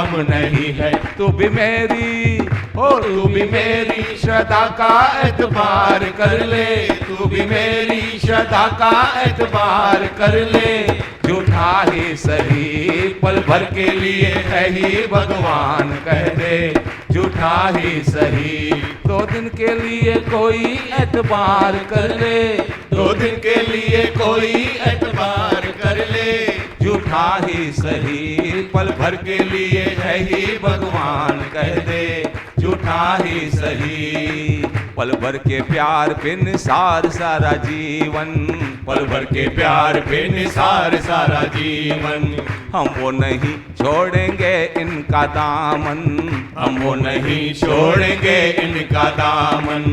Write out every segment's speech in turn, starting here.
कम नहीं है। तू भी मेरी हो, तू भी मेरी श्रद्धा का एतबार कर ले, तू भी मेरी श्रद्धा का एतबार कर ले। झूठा ही सही पल भर के लिए है ही भगवान कह दे, झूठा ही सही 2 दिन के लिए कोई एतबार कर ले, 2 दिन के लिए कोई एतबार कर ले। झूठा ही सही पल भर के लिए है ही भगवान कह दे, झूठा ही सही। पल भर के प्यार पे निसार सारा जीवन, पल भर के प्यार पे निसार सारा जीवन। हम वो नहीं छोड़ेंगे इनका दामन, हम वो नहीं छोड़ेंगे इनका दामन।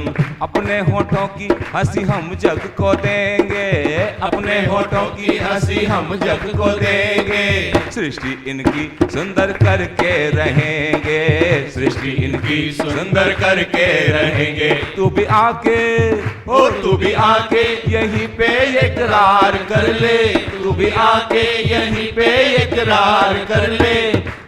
अपने होठों की हंसी हम जग को देंगे, अपने होठों की हंसी हम जग को देंगे। सृष्टि इनकी सुंदर करके रहेंगे, सृष्टि इनकी सुंदर करके रहेंगे। तू भी आके और तू भी आके यहीं पे इकरार कर ले, तू भी आके यहीं पे इकरार कर ले।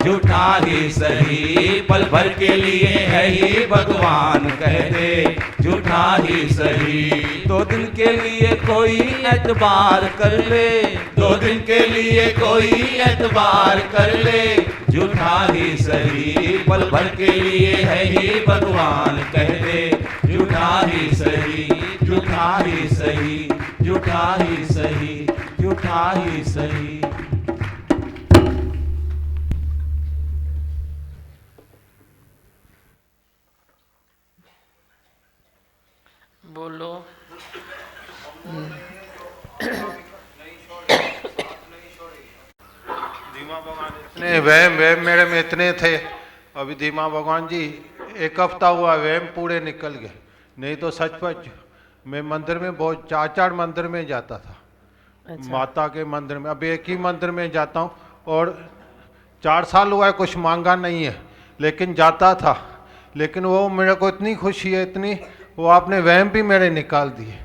झूठा ही सही पल भर के लिए है ही भगवान कह दे, झूठा ही सही 2 दिन के लिए कोई एतबार कर ले, 2 दिन के लिए कोई एतबार कर ले। झूठा ही सही पल भर के लिए है ही भगवान कह दे, झूठा ही सही, झूठा ही सही, झूठा ही सही, झूठा ही सही। बोलो। धीमा भगवान इतने वहम मेरे में इतने थे, अभी धीमा भगवान जी 1 हफ्ता हुआ वहम पूरे निकल गए। नहीं तो सचमुच मैं मंदिर में बहुत 4 मंदिर में जाता था। अच्छा। माता के मंदिर में, अभी एक ही मंदिर में जाता हूँ और 4 साल हुआ है, कुछ मांगा नहीं है लेकिन जाता था। लेकिन वो मेरे को इतनी खुशी है, इतनी, वो आपने वहम भी मेरे निकाल दिए।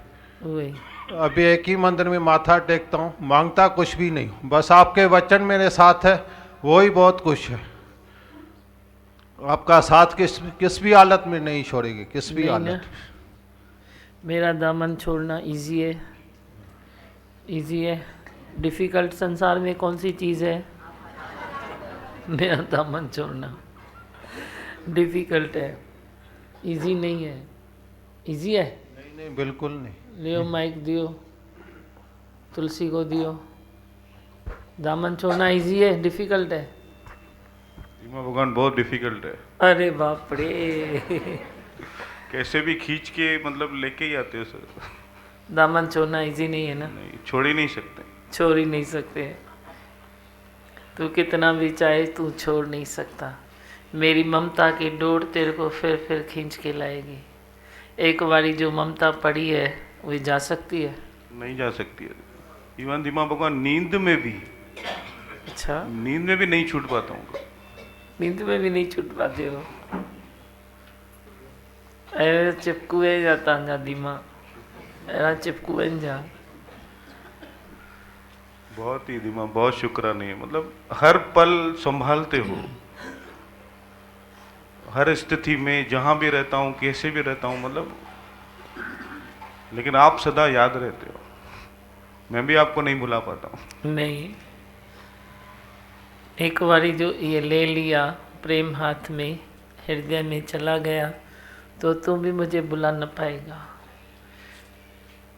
अभी एक ही मंदिर में माथा टेकता हूँ, मांगता कुछ भी नहीं, बस आपके वचन मेरे साथ है, वो ही बहुत कुछ है। आपका साथ किस भी हालत में नहीं छोड़ेगी, किस भी हालत। मेरा दामन छोड़ना इजी है, इजी है। डिफ़िकल्ट संसार में कौन सी चीज़ है? मेरा दामन छोड़ना डिफ़िकल्ट है, इजी नहीं है। इजी है? नहीं नहीं, बिल्कुल नहीं। लियो माइक दियो, तुलसी को दियो। दामन छोड़ना इजी है, डिफ़िकल्ट है? धीमा भगवान बहुत डिफिकल्ट है। अरे बाप रे। कैसे भी खींच के मतलब लेके ही आते हो सर। दामन छोड़ना इजी नहीं है ना? नहीं, छोड़ ही नहीं सकते। छोड़ ही नहीं सकते। तू कितना भी चाहे तू छोड़ नहीं सकता। मेरी ममता की डोर तेरे को फिर खींच के लाएगी। एक बारी जो ममता पड़ी है वो जा सकती है? नहीं जा सकती है। इवन धीमा भगवान नींद में भी, अच्छा, नींद में भी नहीं छूट पाता हूँ। नींद में भी नहीं छूट पाते हो? अरे चिपकुए जाता जा धीमा, अरे चिपकुए जा। बहुत ही धीमा, बहुत शुक्राने है। मतलब हर पल संभालते हो, हर स्थिति में, जहां भी रहता हूँ, कैसे भी रहता हूँ, मतलब लेकिन आप सदा याद रहते हो। मैं भी आपको नहीं भुला पाता हूँ। नहीं, एक बारी जो ये ले लिया प्रेम हाथ में, हृदय में चला गया, तो तू भी मुझे भुला न पाएगा।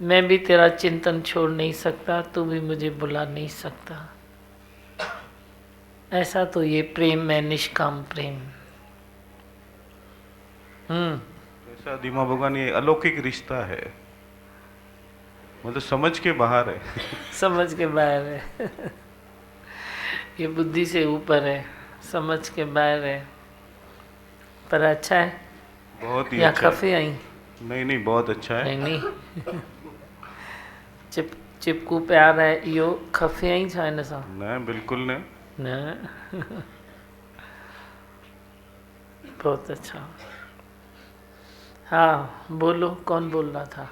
मैं भी तेरा चिंतन छोड़ नहीं सकता, तू भी मुझे भुला नहीं सकता। ऐसा तो ये प्रेम है, निष्काम प्रेम। ऐसा धीमा भगवान ये अलौकिक रिश्ता है, मतलब समझ के बाहर है। समझ के बाहर है। ये बुद्धि से ऊपर है, समझ के बाहर है, पर अच्छा है। बहुत ही या अच्छा खफे आई? नहीं, बहुत अच्छा है। नहीं चिपकू प्यार है यो खफे आई छा न सा? न बिल्कुल न। बहुत अच्छा। हाँ बोलो, कौन बोल रहा था?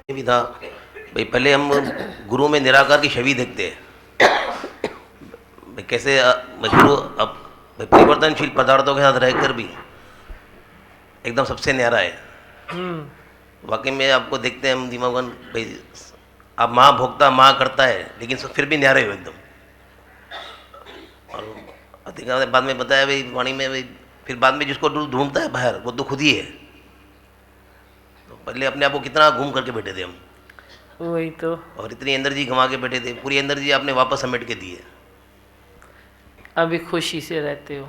भी था भाई, पहले हम गुरु में निराकार की छवि देखते हैं भाई, कैसे गुरु अब परिवर्तनशील पदार्थों के साथ रहकर भी एकदम सबसे न्यारा है। वाकई में आपको देखते हैं हम दीमा भगवान भाई, आप माँ भोगता माँ करता है लेकिन फिर भी न्यारे हो एकदम। और अधिकांश बाद में बताया भाई वाणी में भाई, फिर बाद में जिसको ढूंढता है बाहर वो तो खुद ही है। तो पहले अपने आप को कितना घूम करके बैठे थे हम, वही तो। और इतनी एनर्जी गंवा के बैठे थे, पूरी एनर्जी आपने वापस समेट के दी है। अभी खुशी से रहते हो,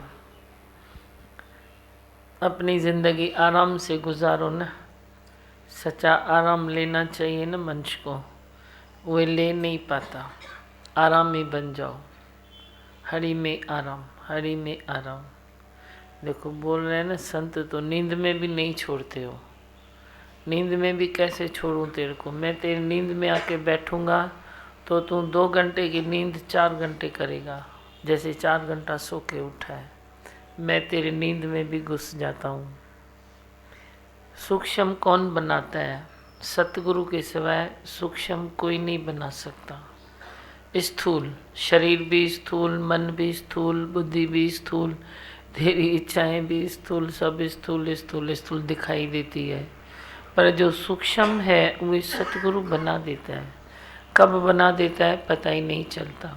अपनी ज़िंदगी आराम से गुजारो ना। सच्चा आराम लेना चाहिए ना मनुष्य को, वो ले नहीं पाता। आराम में बन जाओ, हरि में आराम, हरि में आराम। देखो बोल रहे हैं ना संत, तो नींद में भी नहीं छोड़ते हो। नींद में भी कैसे छोड़ूं तेरे को? मैं तेरी नींद में आके बैठूंगा तो तू 2 घंटे की नींद 4 घंटे करेगा, जैसे 4 घंटा सो के उठा है। मैं तेरी नींद में भी घुस जाता हूँ। सूक्ष्म कौन बनाता है? सतगुरु के सिवाय सूक्ष्म कोई नहीं बना सकता। स्थूल शरीर भी स्थूल, मन भी स्थूल, बुद्धि भी स्थूल, तेरी इच्छाएं भी स्थूल, सब स्थूल स्थूल स्थूल दिखाई देती है। पर जो सूक्ष्म है वो सतगुरु बना देता है। कब बना देता है पता ही नहीं चलता।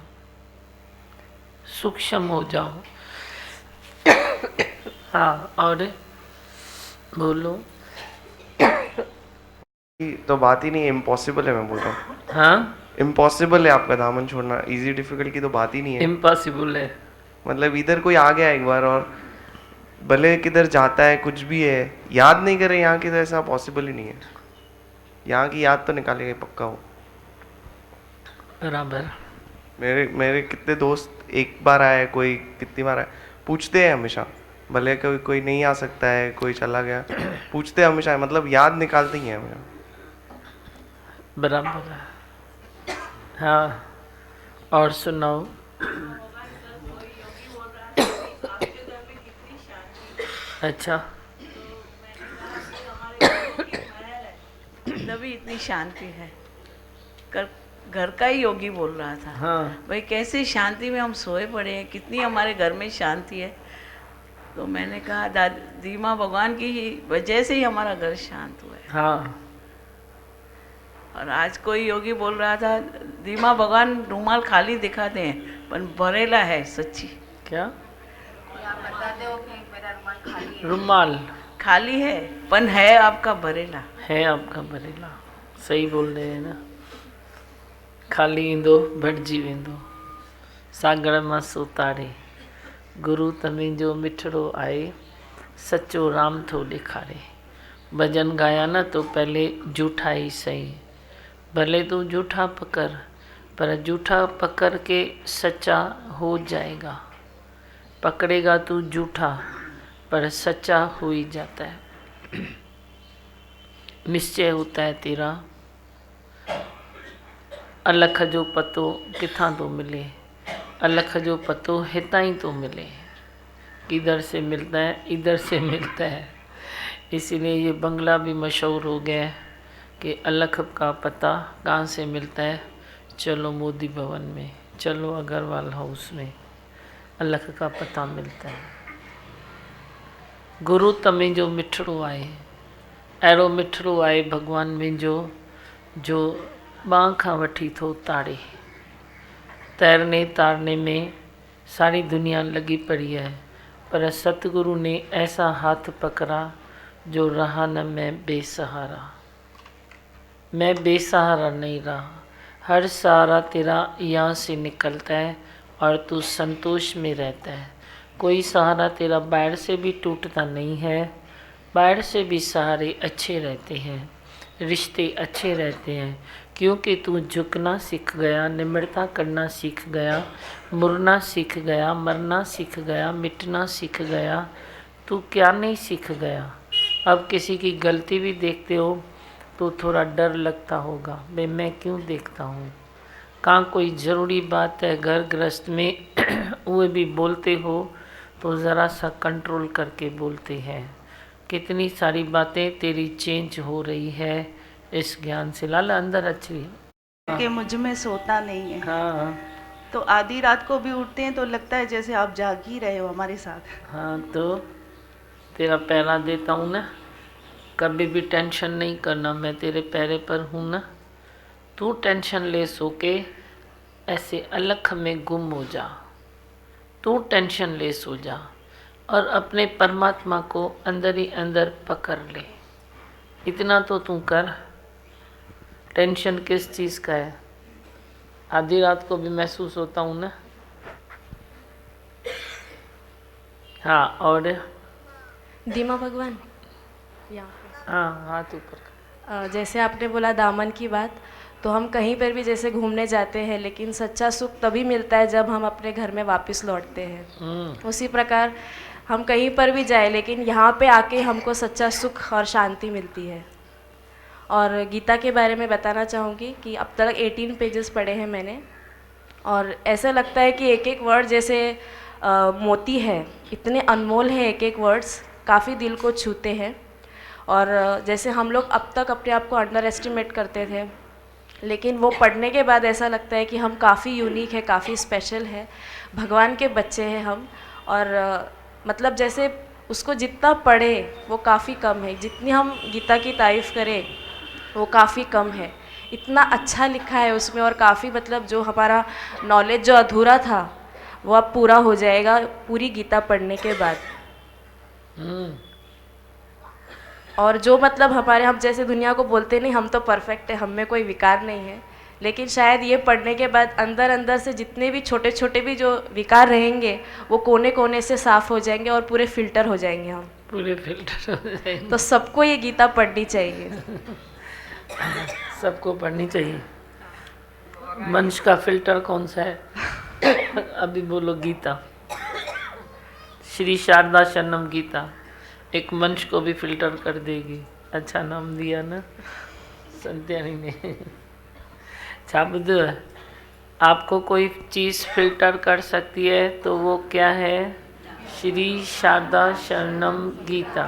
सूक्ष्म हो जाओ। हाँ, और बोलो। तो बात ही नहीं है, इम्पॉसिबल है। मैं बोल रहा हूँ हाँ, इम्पॉसिबल है आपका दामन छोड़ना। इजी डिफिकल्ट की तो बात ही नहीं है। इम्पॉसिबल है। मतलब इधर कोई आ गया एक बार और भले किधर जाता है कुछ भी है, याद नहीं करे यहाँ की, तो ऐसा पॉसिबल ही नहीं है। यहाँ की याद तो निकालेगा पक्का हो। बराबर। मेरे कितने दोस्त एक बार आए, कोई कितनी बार आए, पूछते हैं हमेशा। भले कोई नहीं आ सकता है, कोई चला गया, पूछते हैं हमेशा। मतलब याद निकालते ही हैं हमेशा। बराबर है। हाँ, और सुनाओ। अच्छा, तभी इतनी शांति है। घर का ही योगी बोल रहा था। हाँ, भाई कैसे शांति में हम सोए पड़े हैं, कितनी हमारे घर में शांति है। तो मैंने कहा दीमा भगवान की ही वजह से ही हमारा घर शांत हुआ है। हाँ, और आज कोई योगी बोल रहा था दीमा भगवान रुमाल खाली दिखाते हैं पर भरेला है सच्ची। क्या रुमाल खाली है पर है आपका भरेला। है आपका भरेला। सही बोल रहे हैं ना। खाली ईंदो भटजी वेंदो, सागर मां सोतारे। गुरु तमे जो मिठड़ो आए, सच्चो राम थो ॾेखारे। भजन गाया ना तो पहले जूठा ही सही। भले तू जूठा पकड़, पर जूठा पकड़ के सच्चा हो जाएगा। पकड़ेगा तू जूठा पर सच्चा हो ही जाता है। निश्चय होता है तेरा। अलख जो पतो किथां तो मिले, अलख जो पतो हितां ही तो मिले। इधर से मिलता है, इधर से मिलता है। इसीलिए ये बंगला भी मशहूर हो गया है कि अलख का पता कहाँ से मिलता है। चलो मोदी भवन में, चलो अग्रवाल हाउस में, अलख का पता मिलता है। गुरु तमें जो मिठड़ो आए, अहिड़ो मिठड़ो आहे भगवान मुंहिंजो जो बांह खां वठी थो ताड़े। तैरने तारने में सारी दुनिया लगी पड़ी है, पर सतगुरु ने ऐसा हाथ पकड़ा जो रहा न मैं बेसहारा। मैं बेसहारा नहीं रहा। हर सहारा तेरा यहाँ से निकलता है और तू संतोष में रहता है। कोई सहारा तेरा बाहर से भी टूटता नहीं है। बाहर से भी सहारे अच्छे रहते हैं, रिश्ते अच्छे रहते हैं, क्योंकि तू झुकना सीख गया, निम्रता करना सीख गया, मुड़ना सीख गया, मरना सीख गया, मिटना सीख गया। तू क्या नहीं सीख गया? अब किसी की गलती भी देखते हो तो थोड़ा डर लगता होगा, भाई मैं क्यों देखता हूँ। कहाँ कोई ज़रूरी बात है घर गृहस्थ में वो भी बोलते हो तो ज़रा सा कंट्रोल करके बोलते हैं। कितनी सारी बातें तेरी चेंज हो रही है इस ज्ञान से। लाला अंदर अच्छी कि मुझ में सोता नहीं है। हाँ, तो आधी रात को भी उठते हैं तो लगता है जैसे आप जाग ही रहे हो हमारे साथ। हाँ, तो तेरा पहरा देता हूँ ना, कभी भी टेंशन नहीं करना, मैं तेरे पैरे पर हूँ ना। तू टेंशन ले सो के ऐसे अलख में गुम हो जा, तू टेंशन ले सो जा और अपने परमात्मा को अंदर ही अंदर पकड़ ले। इतना तो तू कर। टेंशन किस चीज़ का है? आधी रात को भी महसूस होता हूँ ना। हाँ, और दीमा भगवान यहाँ हाँ, हाथ ऊपर। जैसे आपने बोला दामन की बात, तो हम कहीं पर भी जैसे घूमने जाते हैं, लेकिन सच्चा सुख तभी मिलता है जब हम अपने घर में वापस लौटते हैं। उसी प्रकार हम कहीं पर भी जाए, लेकिन यहाँ पे आके हमको सच्चा सुख और शांति मिलती है। और गीता के बारे में बताना चाहूँगी कि अब तक 18 पेजेस पढ़े हैं मैंने, और ऐसा लगता है कि एक एक वर्ड जैसे मोती है, इतने अनमोल हैं एक एक वर्ड्स, काफ़ी दिल को छूते हैं। और जैसे हम लोग अब तक अपने आप को अंडर एस्टिमेट करते थे, लेकिन वो पढ़ने के बाद ऐसा लगता है कि हम काफ़ी यूनिक है, काफ़ी स्पेशल है, भगवान के बच्चे हैं हम। और मतलब जैसे उसको जितना पढ़े वो काफ़ी कम है, जितनी हम गीता की तारीफ़ करें वो काफ़ी कम है। इतना अच्छा लिखा है उसमें, और काफ़ी मतलब जो हमारा नॉलेज जो अधूरा था वो अब पूरा हो जाएगा पूरी गीता पढ़ने के बाद। और जो मतलब हमारे, हम जैसे दुनिया को बोलते नहीं हम तो परफेक्ट है, हम में कोई विकार नहीं है, लेकिन शायद ये पढ़ने के बाद अंदर अंदर से जितने भी छोटे छोटे भी जो विकार रहेंगे वो कोने कोने से साफ़ हो जाएंगे और पूरे फिल्टर हो जाएंगे हम, पूरे फिल्टर हो जाएंगे। तो सबको ये गीता पढ़नी चाहिए। सबको पढ़नी चाहिए। मंच का फिल्टर कौन सा है? अभी बोलो गीता, श्री शारदा शरणम गीता एक मंच को भी फिल्टर कर देगी। अच्छा नाम दिया ना संध्यानी ने। छाबुद, आपको कोई चीज़ फिल्टर कर सकती है तो वो क्या है? श्री शारदा शरणम गीता,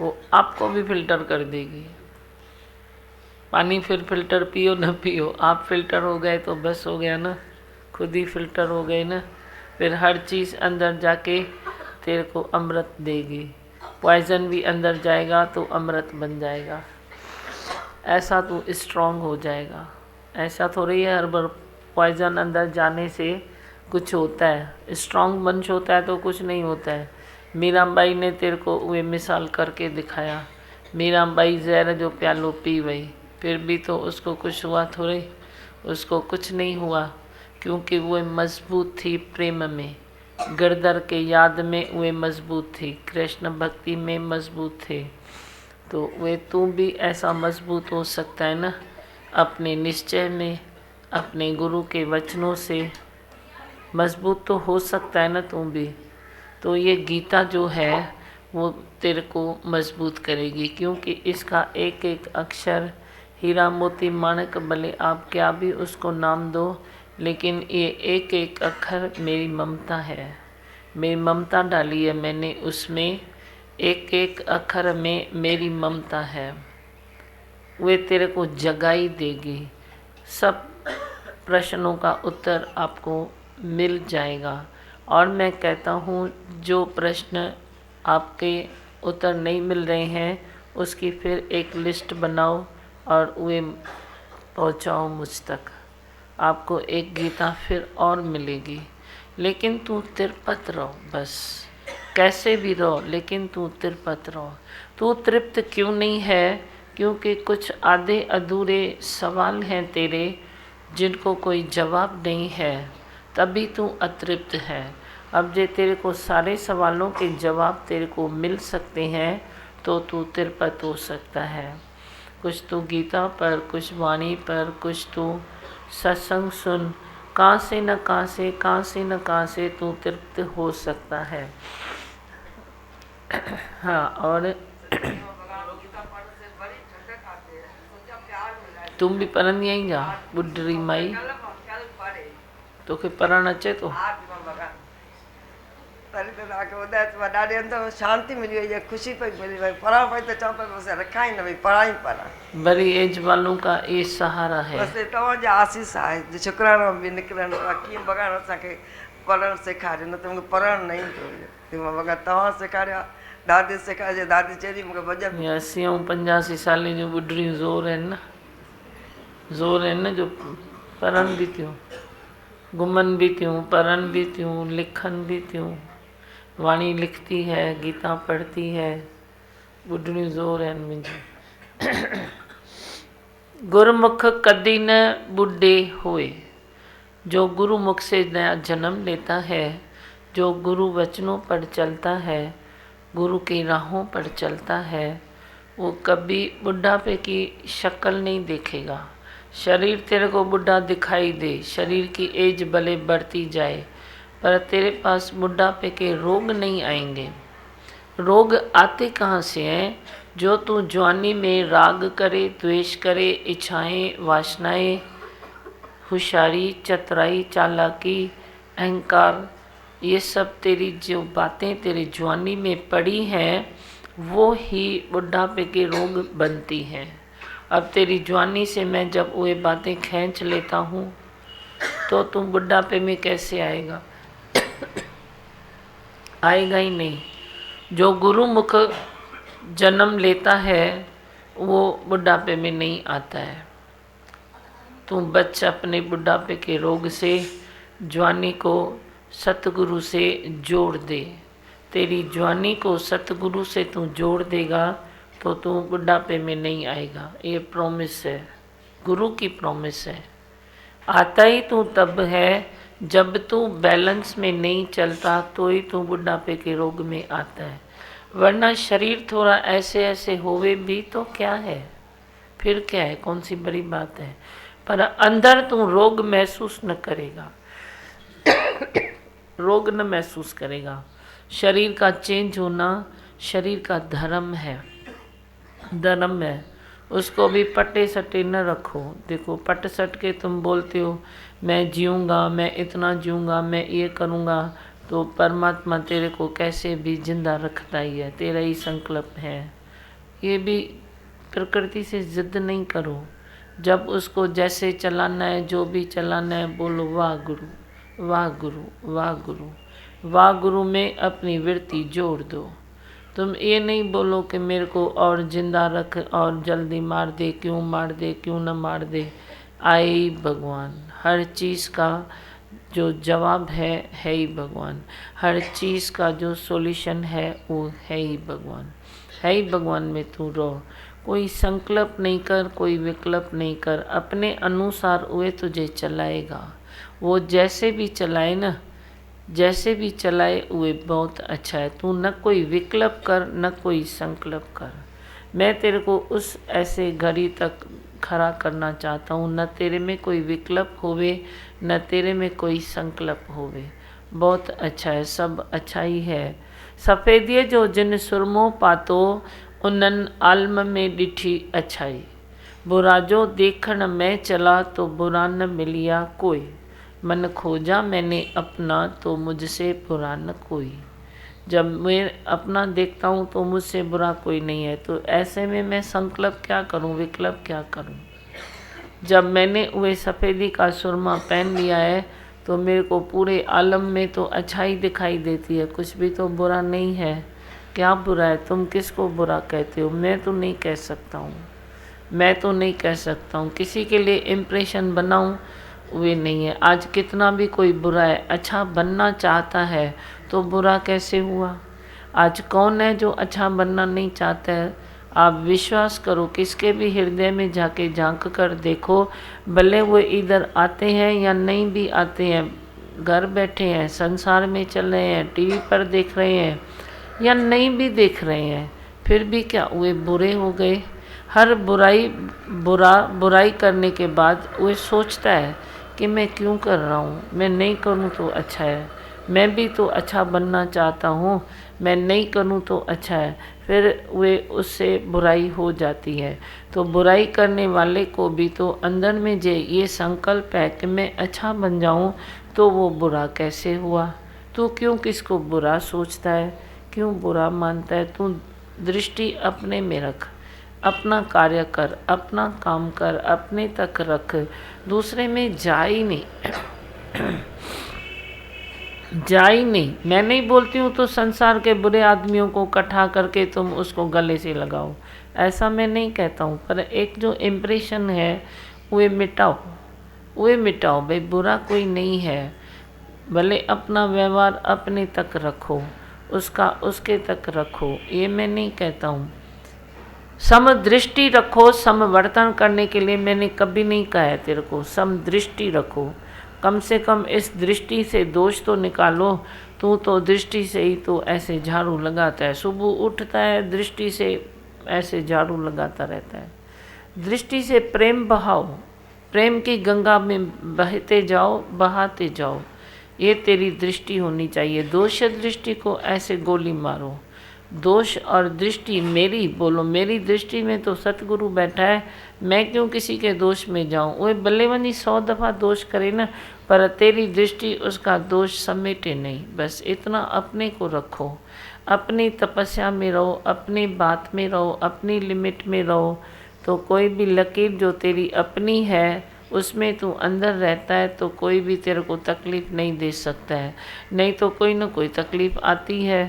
वो आपको भी फिल्टर कर देगी। पानी फिर फिल्टर पियो न पियो, आप फिल्टर हो गए तो बस हो गया ना, खुद ही फिल्टर हो गए ना। फिर हर चीज़ अंदर जाके तेरे को अमृत देगी। पॉइजन भी अंदर जाएगा तो अमृत बन जाएगा। ऐसा तो स्ट्रांग हो जाएगा। ऐसा थोड़ी है हर बार पॉइजन अंदर जाने से कुछ होता है। स्ट्रांग मंच होता है तो कुछ नहीं होता है। मीराबाई ने तेरे को वे मिसाल करके दिखाया। मीराबाई जहर जो प्यालो पी गई, फिर भी तो उसको कुछ हुआ थोड़े, उसको कुछ नहीं हुआ, क्योंकि वो मजबूत थी प्रेम में, गिरधर के याद में वे मजबूत थी, कृष्ण भक्ति में मजबूत थे। तो वे तू भी ऐसा मजबूत हो सकता है ना, अपने निश्चय में, अपने गुरु के वचनों से मजबूत तो हो सकता है ना तू भी। तो ये गीता जो है वो तेरे को मजबूत करेगी, क्योंकि इसका एक एक अक्षर हीरा मोती माणक भले आप क्या भी उसको नाम दो, लेकिन ये एक एक अक्षर मेरी ममता है। मेरी ममता डाली है मैंने उसमें, एक एक अक्षर में मेरी ममता है। वे तेरे को जगाई देगी। सब प्रश्नों का उत्तर आपको मिल जाएगा। और मैं कहता हूँ जो प्रश्न आपके उत्तर नहीं मिल रहे हैं उसकी फिर एक लिस्ट बनाओ और वे पहुँचाओ मुझ तक। आपको एक गीता फिर और मिलेगी। लेकिन तू तिरपत रहो, बस कैसे भी रहो, लेकिन तू तिरपत रहो। तू तृप्त क्यों नहीं है? क्योंकि कुछ आधे अधूरे सवाल हैं तेरे जिनको कोई जवाब नहीं है, तभी तू अतृप्त है। अब जे तेरे को सारे सवालों के जवाब तेरे को मिल सकते हैं तो तू तिरपत हो सकता है। कुछ तू गीता पर, कुछ वाणी पर, कुछ तू सत्संग सुन, कहाँ से न कहाँ से, कहाँ से न कहाँ से तू तृप्त हो सकता है। हाँ, और तुम भी पढ़न यहीं जा बुढ़ी माई तो के पढ़ण अचे तो तरी त तव्हांखे ॿुधाए थी ॾाढे अंदरि में शांती मिली वई है, खुशी पई मिली भई पढ़ा पई तो चवां पई बसि रखा ही न भई पढ़ा ही पढ़ा। बड़ी एज वालों का ये सहारा है। बसि तव्हांजा आसीस आहे, शुक्राना बि निकिरनि कीअं भॻवान असांखे पढ़णु सेखारियो, न त मूंखे पढ़णु न ईंदो हुयो। भॻवान तव्हां सेखारियो, दादी सेखारियो, दादी चई मूंखे भॼन। 80 ऐं 85 साल जूं ॿुढड़ियूं ज़ोर आहिनि न, ज़ोर आहिनि न, जो पढ़नि बि थियूं, घुमन भी थियूं, पढ़न भी थियूं, लिखन भी थियूं। वाणी लिखती है, गीता पढ़ती है, ॿुढड़ियूं ज़ोर आहिनि मुंहिंजी। गुरुमुख कदी न बुढ़े होए, जो गुरुमुख से नया जन्म लेता है, जो गुरु वचनों पर चलता है, गुरु की राहों पर चलता है, वो कभी बुढ़ापे की शक्ल नहीं देखेगा। शरीर तेरे को बुढ़ा दिखाई दे, शरीर की एज भले बढ़ती जाए, पर तेरे पास बुढ़ापे के रोग नहीं आएंगे। रोग आते कहाँ से हैं? जो तू जवानी में राग करे, द्वेष करे, इच्छाएं, वासनाएं, होशियारी, चतुराई, चालाकी, अहंकार, ये सब तेरी जो बातें तेरी जवानी में पड़ी हैं, वो ही बुढ़ापे के रोग बनती हैं। अब तेरी जवानी से मैं जब वो बातें खींच लेता हूँ, तो तू बुढ़ापे में कैसे आएगा? आएगा ही नहीं। जो गुरुमुख जन्म लेता है वो बुढ़ापे में नहीं आता है। तू बच अपने बुढ़ापे के रोग से, जवानी को सतगुरु से जोड़ दे। तेरी जवानी को सतगुरु से तू जोड़ देगा तो तू बुढ़ापे में नहीं आएगा। ये प्रॉमिस है, गुरु की प्रॉमिस है। आता ही तू तब है जब तू बैलेंस में नहीं चलता, तो ही तू बुढ़ापे के रोग में आता है। वरना शरीर थोड़ा ऐसे ऐसे होवे भी तो क्या है, फिर क्या है, कौन सी बड़ी बात है। पर अंदर तू रोग महसूस न करेगा, रोग न महसूस करेगा। शरीर का चेंज होना शरीर का धर्म है, धर्म है। उसको भी पटे सटे न रखो। देखो पट सट के तुम बोलते हो मैं जीऊँगा, मैं इतना जीऊँगा, मैं ये करूँगा, तो परमात्मा तेरे को कैसे भी जिंदा रखता ही है, तेरा ही संकल्प है। ये भी प्रकृति से जिद नहीं करो। जब उसको जैसे चलाना है, जो भी चलाना है, बोलो वाह गुरु, वाह गुरु, वाह गुरु, वाह गुरु में अपनी वृत्ति जोड़ दो। तुम ये नहीं बोलो कि मेरे को और जिंदा रख और जल्दी मार दे, क्यों मार दे, क्यों न मार दे। आई भगवान, हर चीज़ का जो जवाब है ही भगवान, हर चीज़ का जो सॉल्यूशन है वो है ही भगवान, है ही भगवान में तू रहो। कोई संकल्प नहीं कर, कोई विकल्प नहीं कर, अपने अनुसार वे तुझे चलाएगा। वो जैसे भी चलाए ना, जैसे भी चलाए वे बहुत अच्छा है। तू न कोई विकल्प कर, न कोई संकल्प कर। मैं तेरे को उस ऐसे घड़ी तक खड़ा करना चाहता हूँ, न तेरे में कोई विकल्प होवे, न तेरे में कोई संकल्प होवे। बहुत अच्छा है, सब अच्छा ही है। सफ़ेदिए जो जिन सुरमो पातो, उन्हनि आलम में ॾिठी अच्छाई। बुरा जो देखण में चला, तो बुरा न मिलिया कोई। मन खोजा मैंने अपना, तो मुझसे बुरा न कोई। जब मैं अपना देखता हूँ तो मुझसे बुरा कोई नहीं है, तो ऐसे में मैं संकल्प क्या करूँ, विकल्प क्या करूँ। जब मैंने वह सफ़ेदी का सुरमा पहन लिया है, तो मेरे को पूरे आलम में तो अच्छाई दिखाई देती है, कुछ भी तो बुरा नहीं है। क्या बुरा है? तुम किसको बुरा कहते हो? मैं तो नहीं कह सकता हूँ, मैं तो नहीं कह सकता हूँ। किसी के लिए इम्प्रेशन बनाऊँ वे नहीं है। आज कितना भी कोई बुरा है, अच्छा बनना चाहता है तो बुरा कैसे हुआ? आज कौन है जो अच्छा बनना नहीं चाहता है? आप विश्वास करो, किसके भी हृदय में जाके झांक कर देखो, भले वो इधर आते हैं या नहीं भी आते हैं, घर बैठे हैं, संसार में चल रहे हैं, टीवी पर देख रहे हैं या नहीं भी देख रहे हैं, फिर भी क्या वे बुरे हो गए? हर बुराई करने के बाद वो सोचता है कि मैं क्यों कर रहा हूँ, मैं नहीं करूँ तो अच्छा है, मैं भी तो अच्छा बनना चाहता हूँ, मैं नहीं करूँ तो अच्छा है। फिर वे उससे बुराई हो जाती है। तो बुराई करने वाले को भी तो अंदर में ये संकल्प है कि मैं अच्छा बन जाऊँ, तो वो बुरा कैसे हुआ? तू क्यों किसको बुरा सोचता है, क्यों बुरा मानता है? तू दृष्टि अपने में रख, अपना कार्य कर, अपना काम कर, अपने तक रख, दूसरे में जा ही नहीं जा ही नहीं। मैं नहीं बोलती हूँ तो संसार के बुरे आदमियों को इकट्ठा करके तुम उसको गले से लगाओ, ऐसा मैं नहीं कहता हूँ, पर एक जो इम्प्रेशन है वे मिटाओ, वे मिटाओ। भाई बुरा कोई नहीं है, भले अपना व्यवहार अपने तक रखो, उसका उसके तक रखो, ये मैं नहीं कहता हूँ। सम दृष्टि रखो, समवर्तन करने के लिए मैंने कभी नहीं कहा है तेरे को, सम दृष्टि रखो। कम से कम इस दृष्टि से दोष तो निकालो। तू तो दृष्टि से ही तो ऐसे झाड़ू लगाता है, सुबह उठता है दृष्टि से ऐसे झाड़ू लगाता रहता है। दृष्टि से प्रेम बहाओ, प्रेम की गंगा में बहते जाओ, बहाते जाओ, ये तेरी दृष्टि होनी चाहिए। दोष दृष्टि को ऐसे गोली मारो, दोष और दृष्टि मेरी बोलो, मेरी दृष्टि में तो सतगुरु बैठा है, मैं क्यों किसी के दोष में जाऊं? वो बल्लेबंदी 100 दफ़ा दोष करे ना, पर तेरी दृष्टि उसका दोष समेटे नहीं। बस इतना अपने को रखो, अपनी तपस्या में रहो, अपनी बात में रहो, अपनी लिमिट में रहो, तो कोई भी लकीर जो तेरी अपनी है उसमें तू अंदर रहता है तो कोई भी तेरे को तकलीफ़ नहीं दे सकता है। नहीं तो कोई ना कोई तकलीफ़ आती है,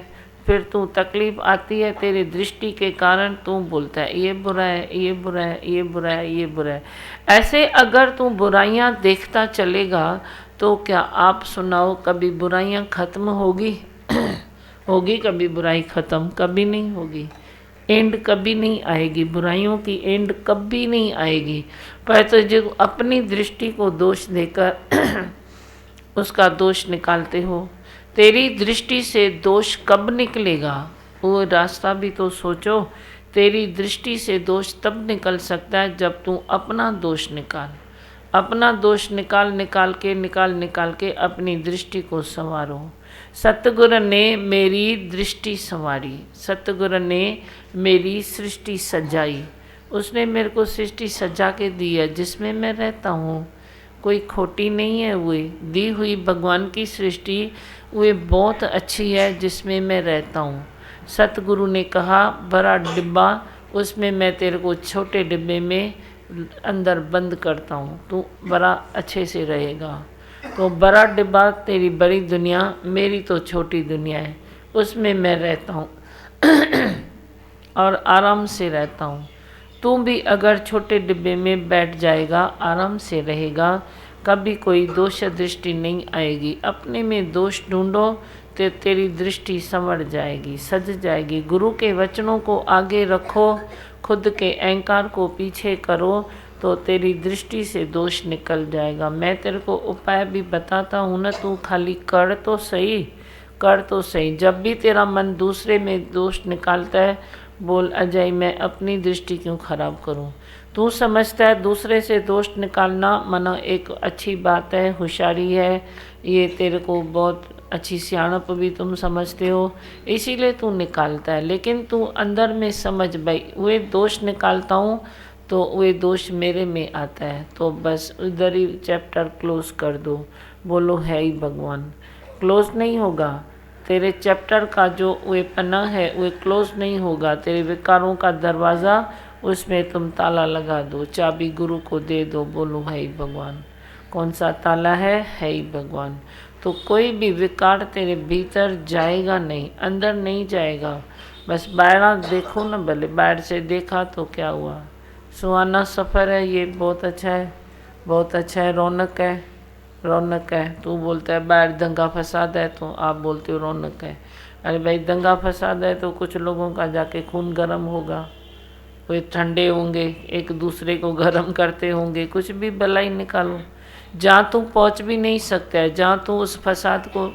फिर तू तकलीफ़ आती है तेरी दृष्टि के कारण, तू बोलता है ये बुरा है, ये बुरा है, ये बुरा है, ये बुरा है। ऐसे अगर तू बुराइयां देखता चलेगा तो क्या आप सुनाओ कभी बुराइयां ख़त्म होगी? होगी कभी बुराई ख़त्म? कभी नहीं होगी। एंड कभी नहीं आएगी, बुराइयों की एंड कभी नहीं आएगी। पर तो जो अपनी दृष्टि को दोष देकर उसका दोष निकालते हो, तेरी दृष्टि से दोष कब निकलेगा वो रास्ता भी तो सोचो। तेरी दृष्टि से दोष तब निकल सकता है जब तू अपना दोष निकाल, अपना दोष निकाल के अपनी दृष्टि को संवारो। सतगुरु ने मेरी दृष्टि संवारी, सतगुरु ने मेरी सृष्टि सजाई, उसने मेरे को सृष्टि सजा के दी है जिसमें मैं रहता हूँ, कोई खोटी नहीं है। वो दी हुई भगवान की सृष्टि वे बहुत अच्छी है जिसमें मैं रहता हूँ। सतगुरु ने कहा बड़ा डिब्बा, उसमें मैं तेरे को छोटे डिब्बे में अंदर बंद करता हूँ, तू बड़ा अच्छे से रहेगा। तो बड़ा डिब्बा तेरी बड़ी दुनिया, मेरी तो छोटी दुनिया है, उसमें मैं रहता हूँ और आराम से रहता हूँ। तू भी अगर छोटे डिब्बे में बैठ जाएगा, आराम से रहेगा, कभी कोई दोष दृष्टि नहीं आएगी। अपने में दोष ढूंढो तो तेरी दृष्टि संवर जाएगी, सज जाएगी। गुरु के वचनों को आगे रखो, खुद के अहंकार को पीछे करो, तो तेरी दृष्टि से दोष निकल जाएगा। मैं तेरे को उपाय भी बताता हूँ ना, तू खाली कर तो सही, कर तो सही। जब भी तेरा मन दूसरे में दोष निकालता है, बोल अजय मैं अपनी दृष्टि क्यों खराब करूं? तू समझता है दूसरे से दोष निकालना मना एक अच्छी बात है, होशियारी है, ये तेरे को बहुत अच्छी सियाणप भी तुम समझते हो, इसीलिए तू निकालता है। लेकिन तू अंदर में समझ भाई वे दोष निकालता हूँ तो वे दोष मेरे में आता है, तो बस उधर ही चैप्टर क्लोज कर दो। बोलो है ही भगवान। क्लोज नहीं होगा, तेरे चैप्टर का जो वे पन्ना है वे क्लोज नहीं होगा। तेरे विकारों का दरवाज़ा उसमें तुम ताला लगा दो, चाबी गुरु को दे दो। बोलो है ही भगवान। कौन सा ताला है ही भगवान। तो कोई भी विकार तेरे भीतर जाएगा नहीं, अंदर नहीं जाएगा। बस बाहर देखो ना, भले बाहर से देखा तो क्या हुआ, सुहाना सफ़र है, ये बहुत अच्छा है, बहुत अच्छा है, रौनक है, रौनक है। तू बोलता है बाहर दंगा फसाद है, तो आप बोलते हो रौनक है। अरे भाई दंगा फसाद है तो कुछ लोगों का जाके खून गर्म होगा, वे ठंडे होंगे, एक दूसरे को गर्म करते होंगे, कुछ भी भलाई निकालो। जहाँ तू पहुँच भी नहीं सकता है, जहाँ तू उस फसाद को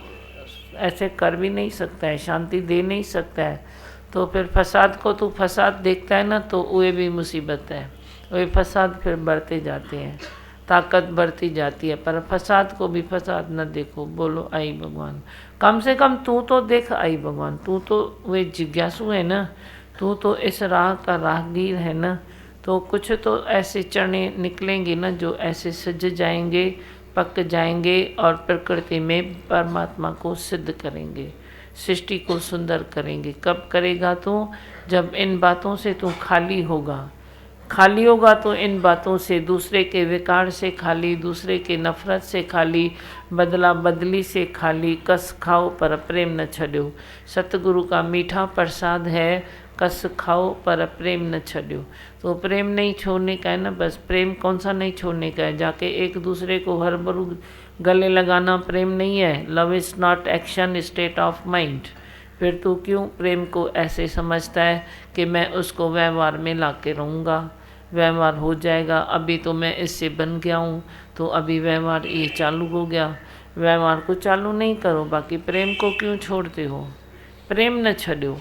ऐसे कर भी नहीं सकता है, शांति दे नहीं सकता है, तो फिर फसाद को तू फसाद देखता है ना, तो वे भी मुसीबत है। वे फसाद फिर बढ़ते जाते हैं, ताकत बढ़ती जाती है, पर फसाद को भी फसाद न देखो। बोलो आई भगवान। कम से कम तू तो देख आई भगवान, तू तो वे जिज्ञासु है ना, तू तो इस राह का राहगीर है ना, तो कुछ तो ऐसे चने निकलेंगे ना जो ऐसे सज जाएंगे, पक जाएंगे और प्रकृति में परमात्मा को सिद्ध करेंगे, सृष्टि को सुंदर करेंगे। कब करेगा तू? जब इन बातों से तू खाली होगा। खाली होगा तो इन बातों से, दूसरे के विकार से खाली, दूसरे के नफरत से खाली, बदला बदली से खाली। कस खाओ पर प्रेम न छड्यो। सतगुरु का मीठा प्रसाद है, कस खाओ पर प्रेम न छड्यो। तो प्रेम नहीं छोड़ने का है ना, बस प्रेम कौन सा नहीं छोड़ने का है? जाके एक दूसरे को हर बरू गले लगाना प्रेम नहीं है। Love is not action, state of mind. फिर तू क्यों प्रेम को ऐसे समझता है कि मैं उसको व्यवहार में ला के रहूँगा, व्यवहार हो जाएगा। अभी तो मैं इससे बन गया हूँ, तो अभी व्यवहार ये चालू हो गया। व्यवहार को चालू नहीं करो, बाकी प्रेम को क्यों छोड़ते हो? प्रेम न छड्यो।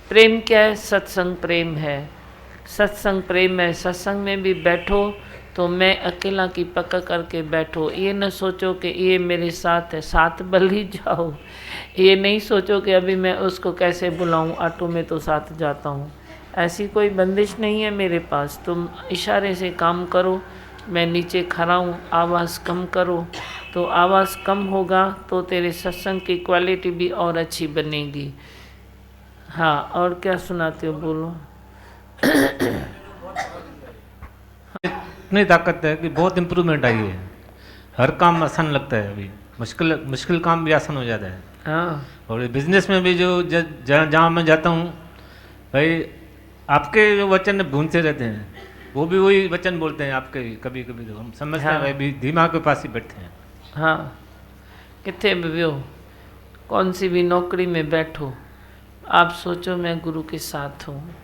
प्रेम क्या है? सत्संग प्रेम है, सत्संग प्रेम है। सत्संग में भी बैठो तो मैं अकेला की पक्का करके बैठो। ये न सोचो कि ये मेरे साथ है, साथ बल ही जाओ। ये नहीं सोचो कि अभी मैं उसको कैसे बुलाऊं, ऑटो में तो साथ जाता हूँ। ऐसी कोई बंदिश नहीं है मेरे पास। तुम इशारे से काम करो, मैं नीचे खड़ा हूँ, आवाज़ कम करो। तो आवाज़ कम होगा तो तेरे सत्संग की क्वालिटी भी और अच्छी बनेगी। हाँ, और क्या सुनाते हो, बोलो। इतनी ताकत है कि बहुत इम्प्रूवमेंट आई है। हर काम आसान लगता है। अभी मुश्किल काम भी आसान हो जाता है। हाँ, और बिजनेस में भी जो जहाँ मैं जाता हूँ भाई, आपके जो वचन भूनते रहते हैं, वो भी वही वचन बोलते हैं आपके। कभी कभी तो हम समझते हैं भाई भी दिमाग के पास ही बैठते हैं। हाँ, कितने भी हो, कौन सी भी नौकरी में बैठो, आप सोचो मैं गुरु के साथ हूँ।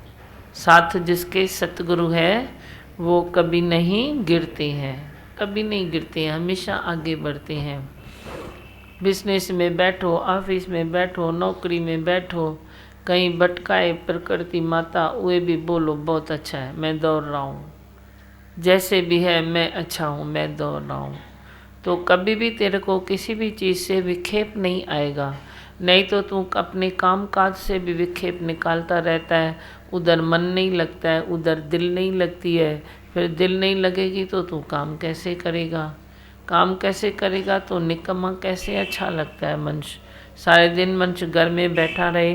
साथ जिसके सतगुरु है वो कभी नहीं गिरते हैं, कभी नहीं गिरते हैं, हमेशा आगे बढ़ते हैं। बिजनेस में बैठो, ऑफिस में बैठो, नौकरी में बैठो, कहीं भटकाए प्रकृति माता, वे भी बोलो बहुत अच्छा है, मैं दौड़ रहा हूँ। जैसे भी है मैं अच्छा हूँ, मैं दौड़ रहा हूँ। तो कभी भी तेरे को किसी भी चीज़ से विक्षेप नहीं आएगा। नहीं तो तू अपने काम काज से भी विक्षेप निकालता रहता है। उधर मन नहीं लगता है, उधर दिल नहीं लगती है। फिर दिल नहीं लगेगी तो तू काम कैसे करेगा? काम कैसे करेगा तो निकम्मा कैसे अच्छा लगता है मनुष्य? सारे दिन मनुष्य घर में बैठा रहे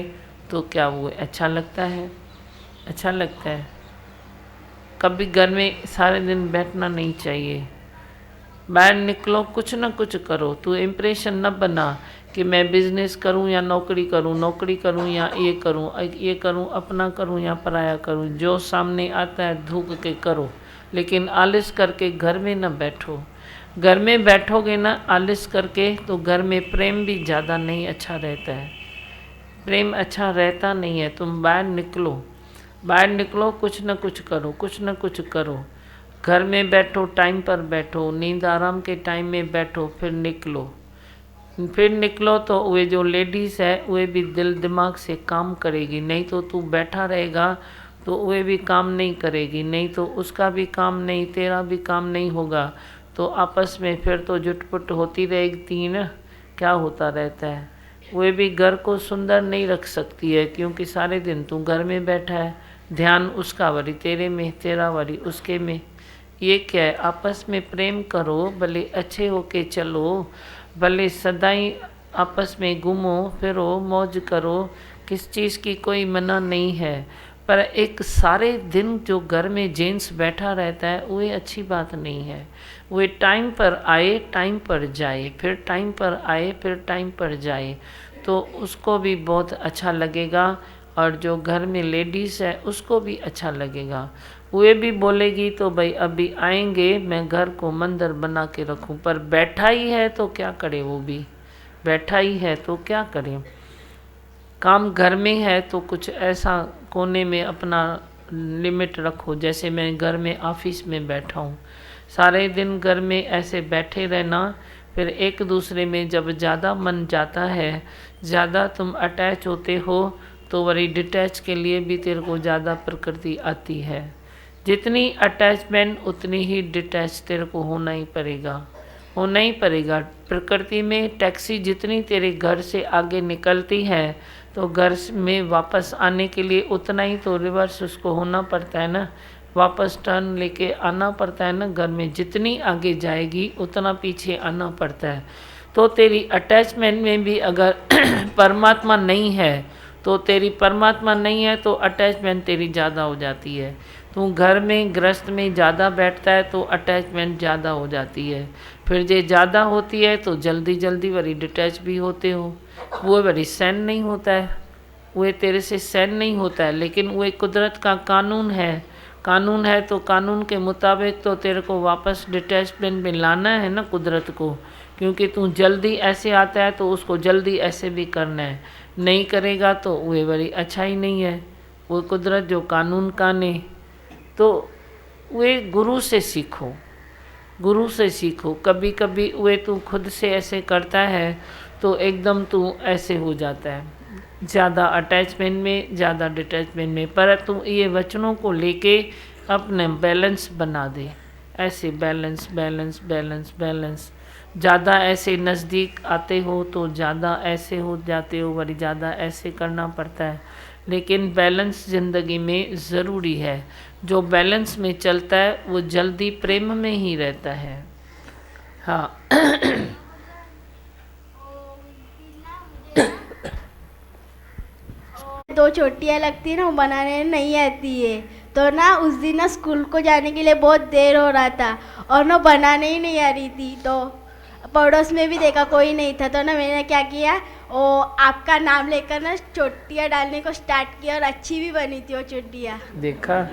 तो क्या वो अच्छा लगता है? अच्छा लगता है? कभी घर में सारे दिन बैठना नहीं चाहिए। बाहर निकलो, कुछ ना कुछ करो। तू इम्प्रेशन न बना कि मैं बिजनेस करूं या नौकरी करूं या ये करूं, अपना करूं या पराया करूं। जो सामने आता है धूक के करो, लेकिन आलस करके घर में न बैठो। घर में बैठोगे ना आलस करके तो घर में प्रेम भी ज़्यादा नहीं अच्छा रहता है। प्रेम अच्छा रहता नहीं है। तुम बाहर निकलो, बाहर निकलो, कुछ न कुछ करो, कुछ न कुछ करो। घर में बैठो, टाइम पर बैठो, नींद आराम के टाइम में बैठो, फिर निकलो। फिर निकलो तो वे जो लेडीज़ है वे भी दिल दिमाग से काम करेगी। नहीं तो तू बैठा रहेगा तो वे भी काम नहीं करेगी। नहीं तो उसका भी काम नहीं, तेरा भी काम नहीं होगा। तो आपस में फिर तो जुटपुट होती रहेगी ना। क्या होता रहता है? वे भी घर को सुंदर नहीं रख सकती है, क्योंकि सारे दिन तू घर में बैठा है। ध्यान उसका वरी तेरे में, तेरा वरी उसके में। ये क्या है? आपस में प्रेम करो, भले अच्छे होके चलो, भले सदाई आपस में घूमो फिरो, मौज करो। किस चीज़ की कोई मना नहीं है। पर एक सारे दिन जो घर में जेंट्स बैठा रहता है वो अच्छी बात नहीं है। वो टाइम पर आए, टाइम पर जाए, फिर टाइम पर आए, फिर टाइम पर जाए, तो उसको भी बहुत अच्छा लगेगा। और जो घर में लेडीज़ है उसको भी अच्छा लगेगा। वे भी बोलेगी तो भाई अभी आएंगे, मैं घर को मंदिर बना के रखूं। पर बैठा ही है तो क्या करे? वो भी बैठा ही है तो क्या करे? काम घर में है तो कुछ ऐसा कोने में अपना लिमिट रखो। जैसे मैं घर में ऑफिस में बैठा हूँ, सारे दिन घर में ऐसे बैठे रहना, फिर एक दूसरे में जब ज़्यादा मन जाता है, ज़्यादा तुम अटैच होते हो, तो वही डिटैच के लिए भी तेरे को ज़्यादा प्रकृति आती है। जितनी अटैचमेंट उतनी ही डिटैच तेरे को होना ही पड़ेगा, होना ही पड़ेगा। प्रकृति में टैक्सी जितनी तेरे घर से आगे निकलती है, तो घर में वापस आने के लिए उतना ही तो रिवर्स उसको होना पड़ता है ना। वापस टर्न लेके आना पड़ता है ना घर में, जितनी आगे जाएगी उतना पीछे आना पड़ता है। तो तेरी अटैचमेंट में भी अगर परमात्मा नहीं है तो तेरी परमात्मा नहीं है तो अटैचमेंट तेरी ज़्यादा हो जाती है। तू घर में गृहस्थ में ज़्यादा बैठता है तो अटैचमेंट ज़्यादा हो जाती है। फिर जे ज़्यादा होती है तो जल्दी जल्दी वरी डिटैच भी होते हो, वो वरी सहन नहीं होता है, वो तेरे से सहन नहीं होता है। लेकिन वो कुदरत का कानून है तो कानून के मुताबिक तो तेरे को वापस डिटैचमेंट में लाना है ना कुदरत को, क्योंकि तू जल्दी ऐसे आता है तो उसको जल्दी ऐसे भी करना है। नहीं करेगा तो वो बड़ी अच्छा ही नहीं है। वो कुदरत जो कानून काने तो वे गुरु से सीखो, गुरु से सीखो। कभी कभी वे तू खुद से ऐसे करता है तो एकदम तू ऐसे हो जाता है, ज़्यादा अटैचमेंट में, ज़्यादा डिटैचमेंट में। पर तू ये वचनों को लेके अपने बैलेंस बना दे, ऐसे बैलेंस बैलेंस बैलेंस बैलेंस। ज़्यादा ऐसे नज़दीक आते हो तो ज़्यादा ऐसे हो जाते हो, वरी ज़्यादा ऐसे करना पड़ता है। लेकिन बैलेंस ज़िंदगी में ज़रूरी है। जो बैलेंस में चलता है वो जल्दी प्रेम में ही रहता है। हाँ दो चोटियाँ लगती है ना, वो बनाने नहीं आती है। तो ना उस दिन ना स्कूल को जाने के लिए बहुत देर हो रहा था और ना बनाने ही नहीं आ रही थी। तो पड़ोस में भी देखा कोई नहीं था, तो ना मैंने क्या किया, वो आपका नाम लेकर ना चोटियाँ डालने को स्टार्ट किया और अच्छी भी बनी थी वो चोटियाँ। देखा